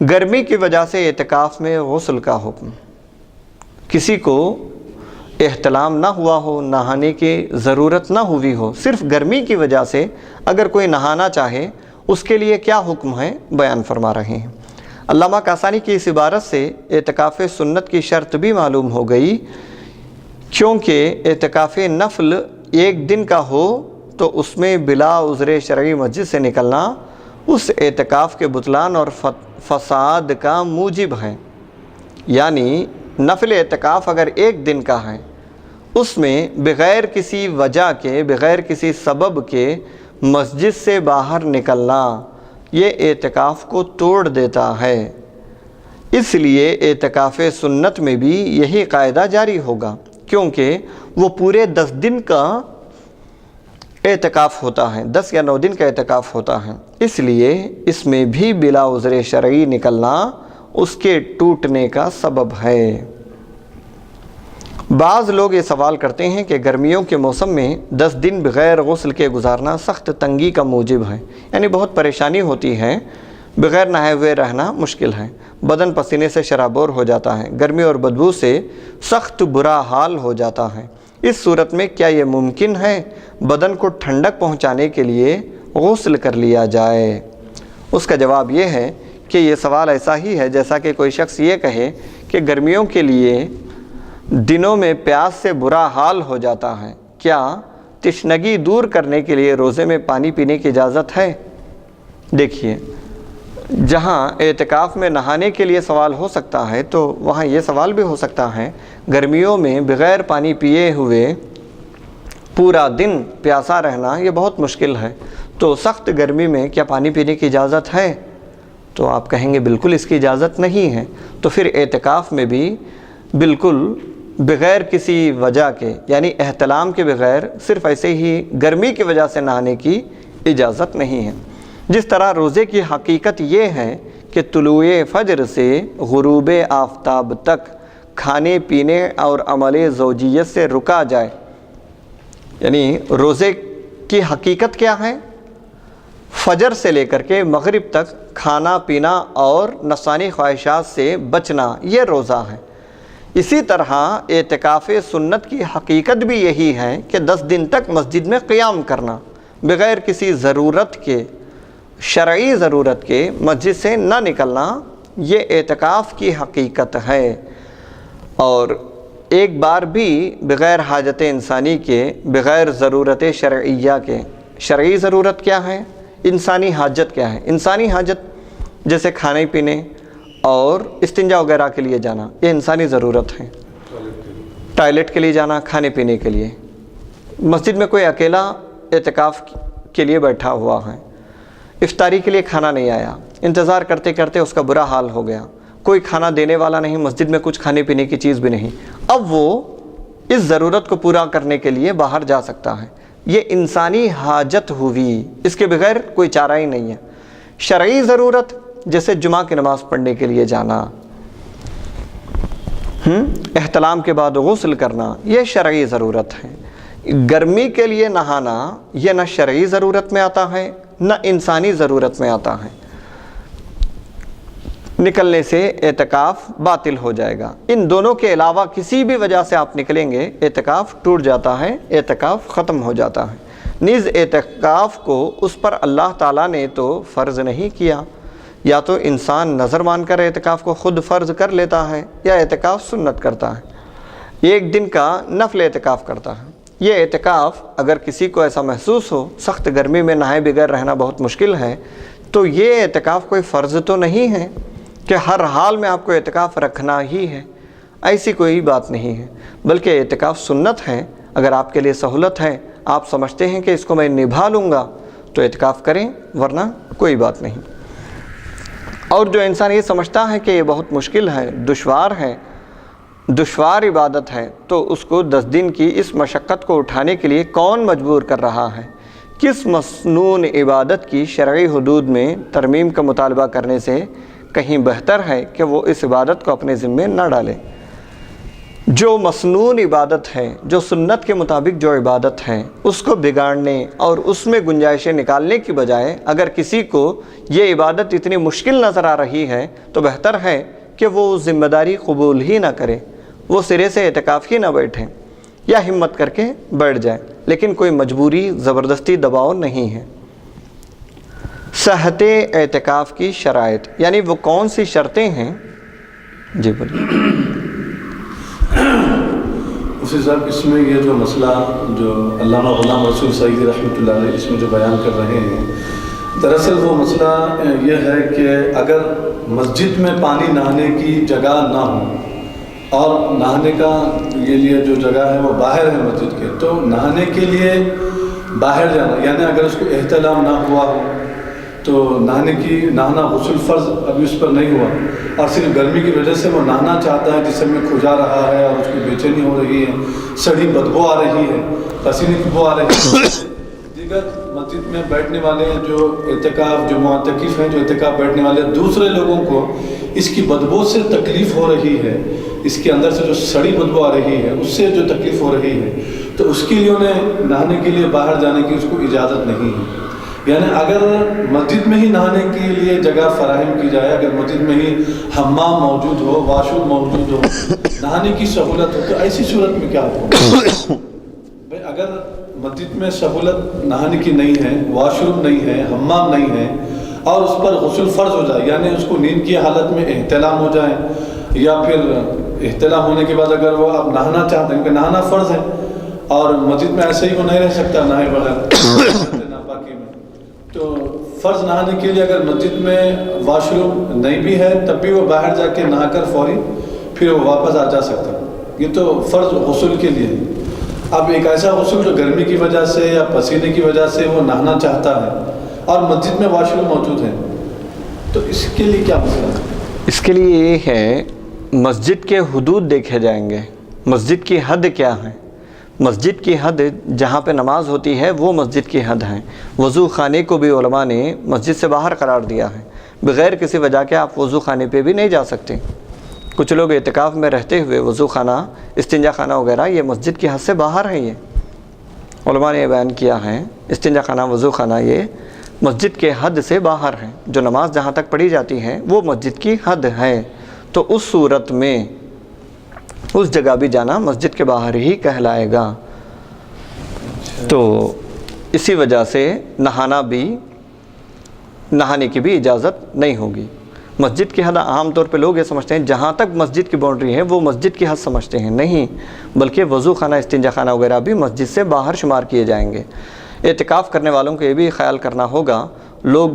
گرمی کی وجہ سے اعتکاف میں غسل کا حکم۔ کسی کو احتلام نہ ہوا ہو، نہانے کی ضرورت نہ ہوئی ہو، صرف گرمی کی وجہ سے اگر کوئی نہانا چاہے اس کے لیے کیا حکم ہے بیان فرما رہے ہیں۔ علامہ کاسانی کی اس عبارت سے اعتکاف سنت کی شرط بھی معلوم ہو گئی، کیونکہ اعتکاف نفل ایک دن کا ہو تو اس میں بلا عذر شرعی مسجد سے نکلنا اس اعتکاف کے بطلان اور فساد کا موجب ہے۔ یعنی نفل اعتکاف اگر ایک دن کا ہے، اس میں بغیر کسی وجہ کے، بغیر کسی سبب کے مسجد سے باہر نکلنا یہ اعتکاف کو توڑ دیتا ہے۔ اس لیے اعتکاف سنت میں بھی یہی قاعدہ جاری ہوگا، کیونکہ وہ پورے 10 دن کا اعتکاف ہوتا ہے، 10 یا 9 دن کا اعتکاف ہوتا ہے، اس لیے اس میں بھی بلا عذر شرعی نکلنا اس کے ٹوٹنے کا سبب ہے۔ بعض لوگ یہ سوال کرتے ہیں کہ گرمیوں کے موسم میں 10 دن بغیر غسل کے گزارنا سخت تنگی کا موجب ہے، یعنی بہت پریشانی ہوتی ہے، بغیر نہائے ہوئے رہنا مشکل ہے، بدن پسینے سے شرابور ہو جاتا ہے، گرمی اور بدبو سے سخت برا حال ہو جاتا ہے۔ اس صورت میں کیا یہ ممکن ہے بدن کو ٹھنڈک پہنچانے کے لیے غسل کر لیا جائے؟ اس کا جواب یہ ہے کہ یہ سوال ایسا ہی ہے جیسا کہ کوئی شخص یہ کہے کہ گرمیوں کے لیے دنوں میں پیاس سے برا حال ہو جاتا ہے، کیا تشنگی دور کرنے کے لیے روزے میں پانی پینے کی اجازت ہے؟ دیکھیے، جہاں اعتکاف میں نہانے کے لیے سوال ہو سکتا ہے تو وہاں یہ سوال بھی ہو سکتا ہے، گرمیوں میں بغیر پانی پیے ہوئے پورا دن پیاسا رہنا یہ بہت مشکل ہے، تو سخت گرمی میں کیا پانی پینے کی اجازت ہے؟ تو آپ کہیں گے بالکل اس کی اجازت نہیں ہے، تو پھر اعتکاف میں بھی بالکل بغیر کسی وجہ کے، یعنی احتلام کے بغیر صرف ایسے ہی گرمی کی وجہ سے نہانے کی اجازت نہیں ہے۔ جس طرح روزے کی حقیقت یہ ہے کہ طلوع فجر سے غروب آفتاب تک کھانے پینے اور عمل زوجیت سے رکا جائے، یعنی روزے کی حقیقت کیا ہے؟ فجر سے لے کر کے مغرب تک کھانا پینا اور نفسانی خواہشات سے بچنا یہ روزہ ہے۔ اسی طرح اعتکاف سنت کی حقیقت بھی یہی ہے کہ 10 دن تک مسجد میں قیام کرنا، بغیر کسی ضرورت کے، شرعی ضرورت کے مسجد سے نہ نکلنا، یہ اعتکاف کی حقیقت ہے۔ اور ایک بار بھی بغیر حاجت انسانی کے، بغیر ضرورت شرعیہ کے، شرعی ضرورت کیا ہے؟ انسانی حاجت کیا ہے؟ انسانی حاجت جیسے کھانے پینے اور استنجا وغیرہ کے لیے جانا، یہ انسانی ضرورت ہے۔ ٹوائلٹ کے لیے جانا، کھانے پینے کے لیے۔ مسجد میں کوئی اکیلا اعتکاف کے لیے بیٹھا ہوا ہے، افطاری کے لیے کھانا نہیں آیا، انتظار کرتے کرتے اس کا برا حال ہو گیا، کوئی کھانا دینے والا نہیں، مسجد میں کچھ کھانے پینے کی چیز بھی نہیں، اب وہ اس ضرورت کو پورا کرنے کے لیے باہر جا سکتا ہے، یہ انسانی حاجت ہوئی، اس کے بغیر کوئی چارہ ہی نہیں ہے۔ شرعی ضرورت جیسے جمعہ کی نماز پڑھنے کے لیے جانا، احتلام کے بعد غسل کرنا، یہ شرعی ضرورت ہے۔ گرمی کے لیے نہانا یہ نہ شرعی ضرورت میں آتا ہے نہ انسانی ضرورت میں آتا ہے، نکلنے سے اعتکاف باطل ہو جائے گا۔ ان دونوں کے علاوہ کسی بھی وجہ سے آپ نکلیں گے اعتکاف ٹوٹ جاتا ہے، اعتکاف ختم ہو جاتا ہے۔ نیز اعتکاف کو اس پر اللہ تعالیٰ نے تو فرض نہیں کیا، یا تو انسان نظر مان کر اعتکاف کو خود فرض کر لیتا ہے یا اعتکاف سنت کرتا ہے، ایک دن کا نفل اعتکاف کرتا ہے۔ یہ اعتکاف اگر کسی کو ایسا محسوس ہو سخت گرمی میں نہائے بغیر رہنا بہت مشکل ہے، تو یہ اعتکاف کوئی فرض تو نہیں ہے کہ ہر حال میں آپ کو اعتکاف رکھنا ہی ہے، ایسی کوئی بات نہیں ہے، بلکہ اعتکاف سنت ہے۔ اگر آپ کے لیے سہولت ہے، آپ سمجھتے ہیں کہ اس کو میں نبھا لوں گا تو اعتکاف کریں، ورنہ کوئی بات نہیں۔ اور جو انسان یہ سمجھتا ہے کہ یہ بہت مشکل ہے، دشوار عبادت ہے، تو اس کو 10 دن کی اس مشقت کو اٹھانے کے لیے کون مجبور کر رہا ہے؟ کس مسنون عبادت کی شرعی حدود میں ترمیم کا مطالبہ کرنے سے کہیں بہتر ہے کہ وہ اس عبادت کو اپنے ذمے نہ ڈالے۔ جو مصنون عبادت ہے، جو سنت کے مطابق جو عبادت ہے، اس کو بگاڑنے اور اس میں گنجائشیں نکالنے کی بجائے اگر کسی کو یہ عبادت اتنی مشکل نظر آ رہی ہے تو بہتر ہے کہ وہ ذمہ داری قبول ہی نہ کرے، وہ سرے سے اعتکاف ہی نہ بیٹھے، یا ہمت کر کے بیٹھ جائے، لیکن کوئی مجبوری زبردستی دباؤ نہیں ہے۔ صحت اعتکاف کی شرائط، یعنی وہ کون سی شرطیں ہیں؟ جی بولیے۔ اسی صاحب اس میں یہ جو مسئلہ جو علامہ غلام رسول سعیدی رحمۃ اللہ علیہ اس میں جو بیان کر رہے ہیں، دراصل وہ مسئلہ یہ ہے کہ اگر مسجد میں پانی نہانے کی جگہ نہ ہو اور نہانے کا یہ لیے جو جگہ ہے وہ باہر ہے مسجد کے، تو نہانے کے لیے باہر جانا، یعنی اگر اس کو احتلام نہ ہوا ہو تو نہانا غسل فرض ابھی اس پر نہیں ہوا، اور صرف گرمی کی وجہ سے وہ نہانا چاہتا ہے، جسم میں کھجا رہا ہے اور اس کی بے چینی ہو رہی ہے، سڑی بدبو آ رہی ہے، پسینے کی بو آ رہی ہے۔ دیگر مسجد میں بیٹھنے والے جو اعتکاف، جو معتکف ہیں، جو اعتکاف بیٹھنے والے دوسرے لوگوں کو اس کی بدبو سے تکلیف ہو رہی ہے، اس کے اندر سے جو سڑی بدبو آ رہی ہے اس سے جو تکلیف ہو رہی ہے، تو اس کے لیے انہیں نہانے کے لیے باہر جانے کی اس کو اجازت نہیں ہے۔ یعنی اگر مسجد میں ہی نہانے کے لیے جگہ فراہم کی جائے، اگر مسجد میں ہی حمام موجود ہو، واش روم موجود ہو، نہانے کی سہولت ہو، تو ایسی صورت میں کیا ہوگا؟ بھائی اگر مسجد میں سہولت نہانے کی نہیں ہے، واش روم نہیں ہے، حمام نہیں ہے، اور اس پر غسل فرض ہو جائے، یعنی اس کو نیند کی حالت میں احتلام ہو جائے، یا پھر احتلام ہونے کے بعد اگر وہ اب نہانا چاہتے ہیں، کہ نہانا فرض ہے اور مسجد میں ایسے ہی وہ نہیں رہ سکتا نہائے بغیر ناپاکی میں، تو فرض نہانے کے لیے اگر مسجد میں واش روم نہیں بھی ہے تب بھی وہ باہر جا کے نہا کر فوری پھر وہ واپس آ جا سکتا ہے۔ یہ تو فرض غسل کے لیے۔ اب ایک ایسا غسل جو گرمی کی وجہ سے یا پسینے کی وجہ سے وہ نہانا چاہتا ہے اور مسجد میں واش روم موجود ہے، تو اس کے لیے کیا مسئلہ ہے؟ اس کے لیے یہ ہے، مسجد کے حدود دیکھے جائیں گے، مسجد کی حد کیا ہے۔ مسجد کی حد جہاں پہ نماز ہوتی ہے وہ مسجد کی حد ہے۔ وضو خانے کو بھی علماء نے مسجد سے باہر قرار دیا ہے، بغیر کسی وجہ کے آپ وضو خانے پہ بھی نہیں جا سکتے۔ کچھ لوگ اعتکاف میں رہتے ہوئے وضو خانہ، استنجا خانہ وغیرہ یہ مسجد کی حد سے باہر ہے۔ یہ علماء نے بیان کیا ہے، استنجا خانہ، وضو خانہ یہ مسجد کے حد سے باہر ہے، جو نماز جہاں تک پڑھی جاتی ہے وہ مسجد کی حد ہے، تو اس صورت میں اس جگہ بھی جانا مسجد کے باہر ہی کہلائے گا۔ تو اسی وجہ سے نہانے کی بھی اجازت نہیں ہوگی۔ مسجد کی حد عام طور پہ لوگ یہ سمجھتے ہیں جہاں تک مسجد کی باؤنڈری ہے وہ مسجد کی حد سمجھتے ہیں، نہیں، بلکہ وضو خانہ، استنجا خانہ وغیرہ بھی مسجد سے باہر شمار کیے جائیں گے۔ اعتکاف کرنے والوں کو یہ بھی خیال کرنا ہوگا، لوگ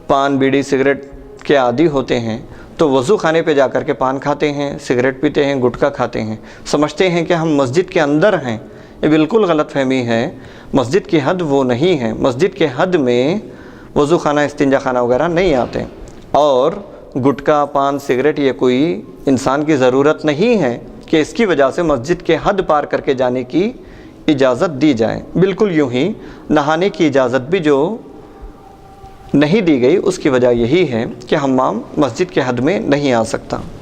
پان، بیڑی، سگریٹ کے عادی ہوتے ہیں، تو وضو خانے پہ جا کر کے پان کھاتے ہیں، سگریٹ پیتے ہیں، گٹکا کھاتے ہیں، سمجھتے ہیں کہ ہم مسجد کے اندر ہیں۔ یہ بالکل غلط فہمی ہے۔ مسجد کی حد وہ نہیں ہے، مسجد کے حد میں وضو خانہ، استنجا خانہ وغیرہ نہیں آتے، اور گٹکا، پان، سگریٹ یہ کوئی انسان کی ضرورت نہیں ہے کہ اس کی وجہ سے مسجد کے حد پار کر کے جانے کی اجازت دی جائے۔ بالکل یوں ہی نہانے کی اجازت بھی جو نہیں دی گئی اس کی وجہ یہی ہے کہ حمام مسجد کے حد میں نہیں آ سکتا۔